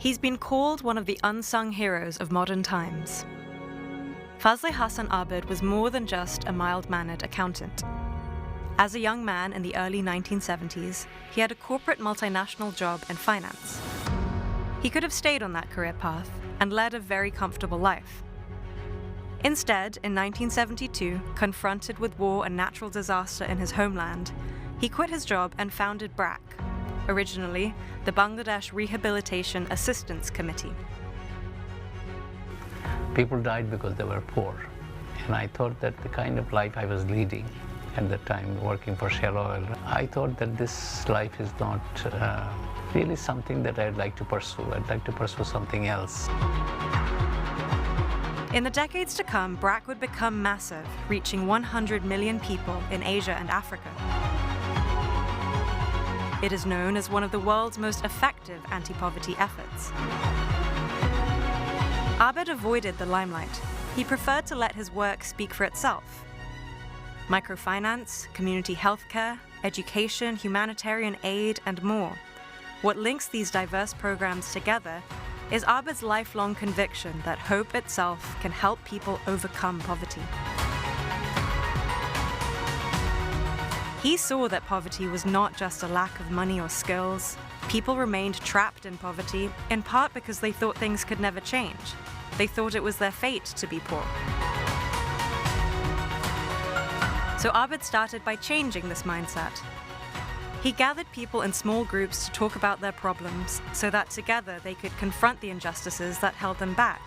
He's been called one of the unsung heroes of modern times. Fazle Hassan Abed was more than just a mild-mannered accountant. As a young man in the early 1970s, he had a corporate multinational job in finance. He could have stayed on that career path and led a very comfortable life. Instead, in 1972, confronted with war and natural disaster in his homeland, he quit his job and founded BRAC, originally the Bangladesh Rehabilitation Assistance Committee. People died because they were poor, and I thought that the kind of life I was leading at the time, working for Shell Oil, I thought that this life is not really something that I'd like to pursue. I'd like to pursue something else. In the decades to come, BRAC would become massive, reaching 100 million people in Asia and Africa. It is known as one of the world's most effective anti-poverty efforts. Abed avoided the limelight. He preferred to let his work speak for itself. Microfinance, community healthcare, education, humanitarian aid, and more. What links these diverse programs together is Abed's lifelong conviction that hope itself can help people overcome poverty. He saw that poverty was not just a lack of money or skills. People remained trapped in poverty, in part because they thought things could never change. They thought it was their fate to be poor. So Abed started by changing this mindset. He gathered people in small groups to talk about their problems so that together they could confront the injustices that held them back.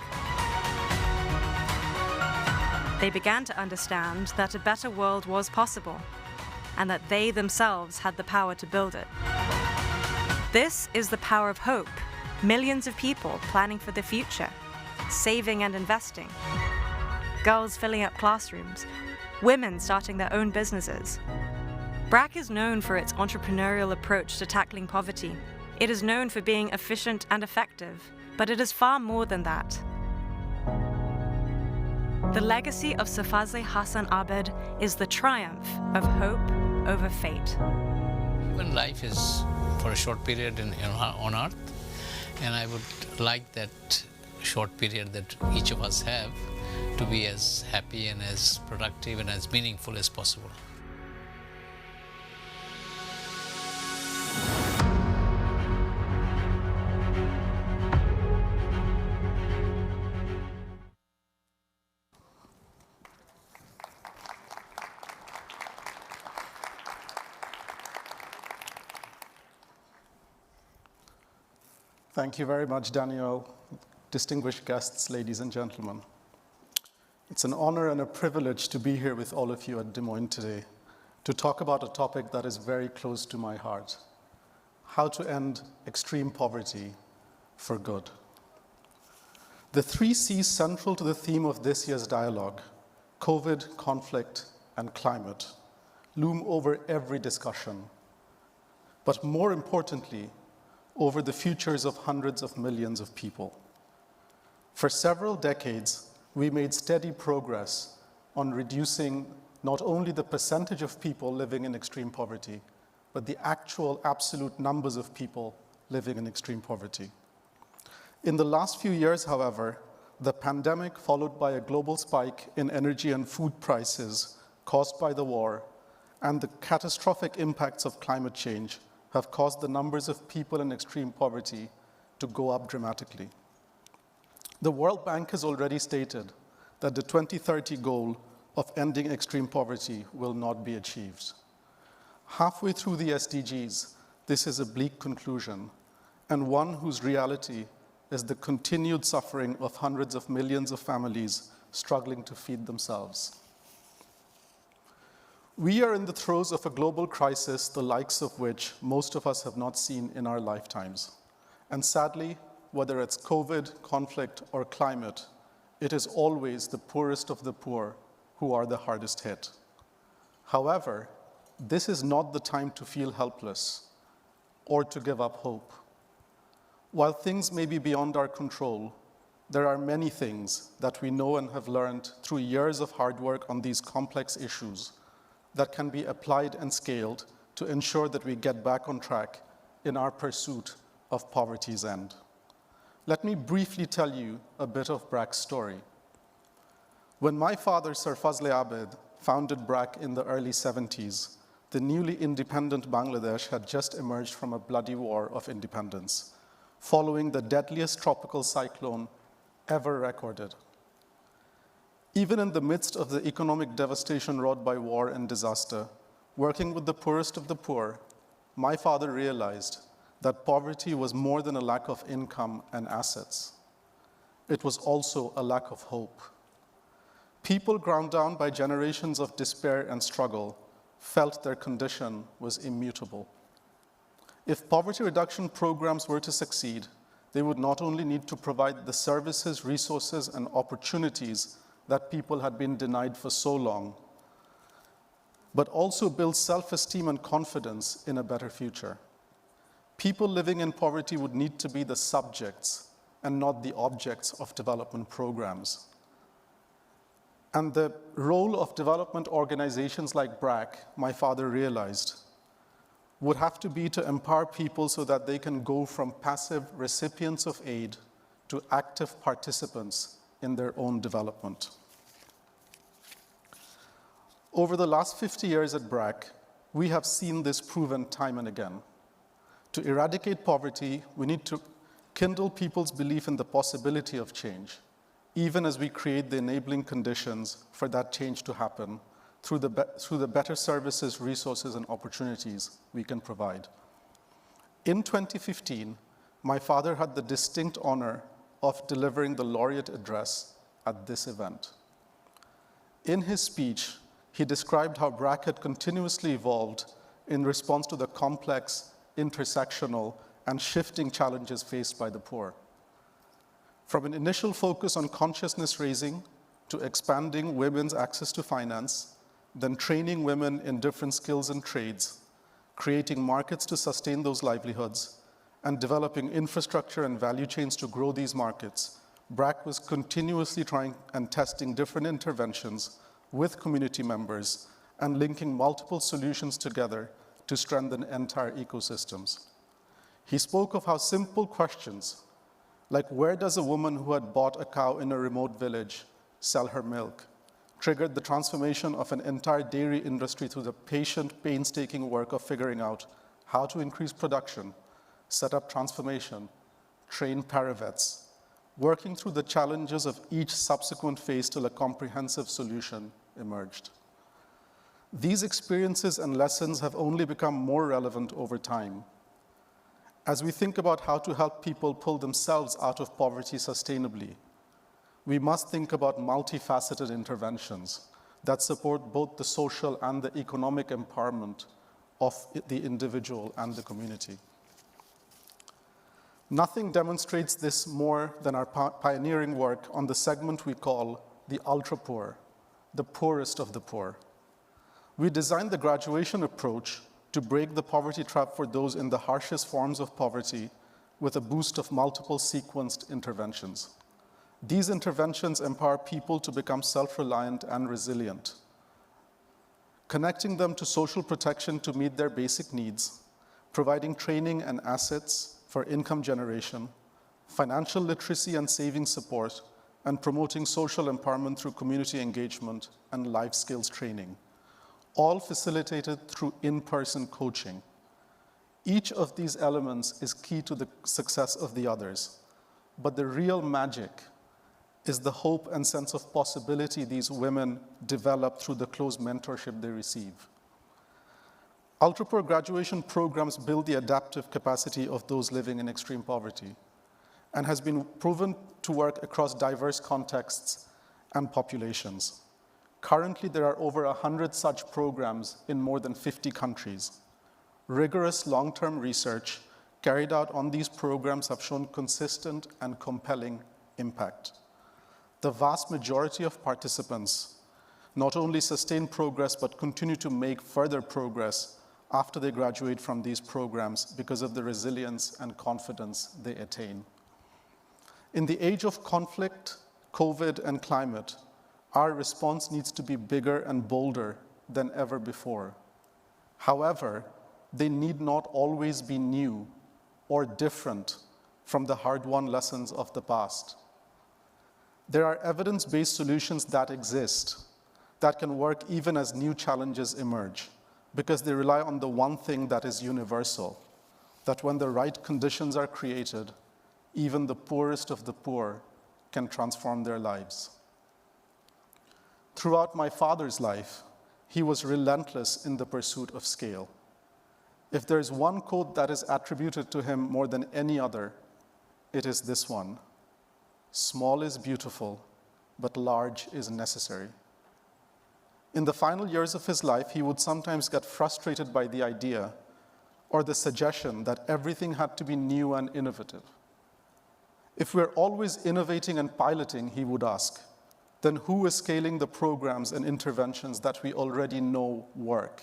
They began to understand that a better world was possible, and that they themselves had the power to build it. This is the power of hope. Millions of people planning for the future, saving and investing. Girls filling up classrooms, women starting their own businesses. BRAC is known for its entrepreneurial approach to tackling poverty. It is known for being efficient and effective, but it is far more than that. The legacy of Fazle Hassan Abed is the triumph of hope over fate. Human life is for a short period on Earth, and I would like that short period that each of us have to be as happy and as productive and as meaningful as possible. Thank you very much, Daniel. Distinguished guests, ladies and gentlemen. It's an honor and a privilege to be here with all of you at Des Moines today to talk about a topic that is very close to my heart: how to end extreme poverty for good. The 3 C's central to the theme of this year's dialogue, COVID, conflict, and climate, loom over every discussion, but more importantly, over the futures of hundreds of millions of people. For several decades, we made steady progress on reducing not only the percentage of people living in extreme poverty, but the actual absolute numbers of people living in extreme poverty. In the last few years, however, the pandemic, followed by a global spike in energy and food prices caused by the war, and the catastrophic impacts of climate change have caused the numbers of people in extreme poverty to go up dramatically. The World Bank has already stated that the 2030 goal of ending extreme poverty will not be achieved. Halfway through the SDGs, this is a bleak conclusion, and one whose reality is the continued suffering of hundreds of millions of families struggling to feed themselves. We are in the throes of a global crisis, the likes of which most of us have not seen in our lifetimes. And sadly, whether it's COVID, conflict, or climate, it is always the poorest of the poor who are the hardest hit. However, this is not the time to feel helpless or to give up hope. While things may be beyond our control, there are many things that we know and have learned through years of hard work on these complex issues that can be applied and scaled to ensure that we get back on track in our pursuit of poverty's end. let me briefly tell you a bit of BRAC's story. When my father, Sir Fazle Abed, founded BRAC in the early 70s, the newly independent Bangladesh had just emerged from a bloody war of independence, following the deadliest tropical cyclone ever recorded. Even in the midst of the economic devastation wrought by war and disaster, working with the poorest of the poor, my father realized that poverty was more than a lack of income and assets. It was also a lack of hope. People ground down by generations of despair and struggle felt their condition was immutable. If poverty reduction programs were to succeed, they would not only need to provide the services, resources, and opportunities that people had been denied for so long, but also build self-esteem and confidence in a better future. People living in poverty would need to be the subjects and not the objects of development programs. And the role of development organizations like BRAC, my father realized, would have to be to empower people so that they can go from passive recipients of aid to active participants in their own development. Over the last 50 years at BRAC, we have seen this proven time and again. To eradicate poverty, we need to kindle people's belief in the possibility of change, even as we create the enabling conditions for that change to happen through the better services, resources, and opportunities we can provide. In 2015, my father had the distinct honor of delivering the laureate address at this event. In his speech, he described how BRAC had continuously evolved in response to the complex, intersectional, and shifting challenges faced by the poor. From an initial focus on consciousness raising to expanding women's access to finance, then training women in different skills and trades, creating markets to sustain those livelihoods, and developing infrastructure and value chains to grow these markets, BRAC was continuously trying and testing different interventions with community members and linking multiple solutions together to strengthen entire ecosystems. He spoke of how simple questions, like where does a woman who had bought a cow in a remote village sell her milk, triggered the transformation of an entire dairy industry through the patient, painstaking work of figuring out how to increase production, set up transformation, train paravets, working through the challenges of each subsequent phase till a comprehensive solution emerged. These experiences and lessons have only become more relevant over time. As we think about how to help people pull themselves out of poverty sustainably, we must think about multifaceted interventions that support both the social and the economic empowerment of the individual and the community. Nothing demonstrates this more than our pioneering work on the segment we call the ultra-poor, the poorest of the poor. We designed the graduation approach to break the poverty trap for those in the harshest forms of poverty with a boost of multiple sequenced interventions. These interventions empower people to become self-reliant and resilient, connecting them to social protection to meet their basic needs, providing training and assets for income generation, financial literacy and saving support, and promoting social empowerment through community engagement and life skills training, all facilitated through in-person coaching. Each of these elements is key to the success of the others, but the real magic is the hope and sense of possibility these women develop through the close mentorship they receive. Ultra-poor graduation programs build the adaptive capacity of those living in extreme poverty and has been proven to work across diverse contexts and populations. Currently, there are over 100 such programs in more than 50 countries. Rigorous long-term research carried out on these programs have shown consistent and compelling impact. The vast majority of participants not only sustain progress, but continue to make further progress after they graduate from these programs because of the resilience and confidence they attain. In the age of conflict, COVID, and climate, our response needs to be bigger and bolder than ever before. However, they need not always be new or different from the hard-won lessons of the past. There are evidence-based solutions that exist that can work even as new challenges emerge, because they rely on the one thing that is universal, that when the right conditions are created, even the poorest of the poor can transform their lives. Throughout my father's life, he was relentless in the pursuit of scale. If there is one quote that is attributed to him more than any other, it is this one: "Small is beautiful, but large is necessary." In the final years of his life, he would sometimes get frustrated by the idea or the suggestion that everything had to be new and innovative. If we're always innovating and piloting, he would ask, then who is scaling the programs and interventions that we already know work?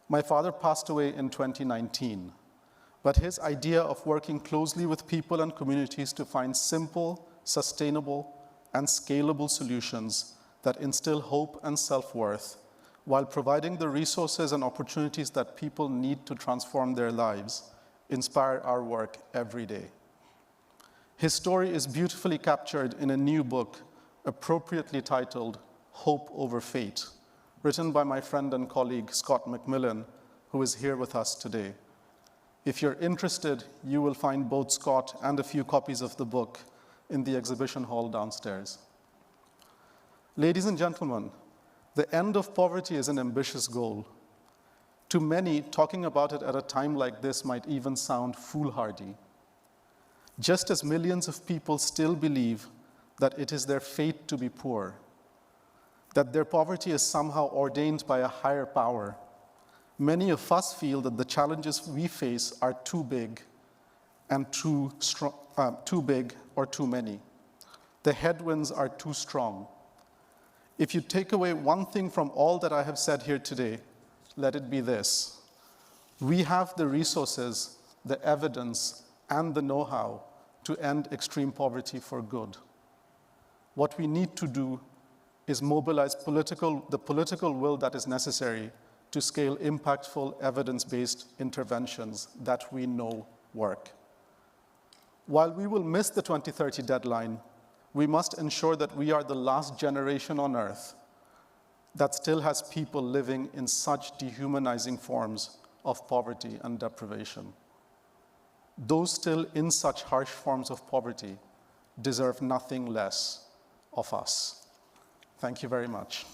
My father passed away in 2019, but his idea of working closely with people and communities to find simple, sustainable, and scalable solutions that instill hope and self-worth while providing the resources and opportunities that people need to transform their lives inspire our work every day. His story is beautifully captured in a new book appropriately titled Hope Over Fate, written by my friend and colleague Scott McMillan, who is here with us today. If you're interested, you will find both Scott and a few copies of the book in the exhibition hall downstairs. Ladies and gentlemen, the end of poverty is an ambitious goal. To many, talking about it at a time like this might even sound foolhardy. Just as millions of people still believe that it is their fate to be poor, that their poverty is somehow ordained by a higher power, many of us feel that the challenges we face are too big and too big or too many. The headwinds are too strong. If you take away one thing from all that I have said here today, let it be this: we have the resources, the evidence, and the know-how to end extreme poverty for good. What we need to do is mobilize the political will that is necessary to scale impactful, evidence-based interventions that we know work. While we will miss the 2030 deadline, we must ensure that we are the last generation on Earth that still has people living in such dehumanizing forms of poverty and deprivation. Those still in such harsh forms of poverty deserve nothing less of us. Thank you very much.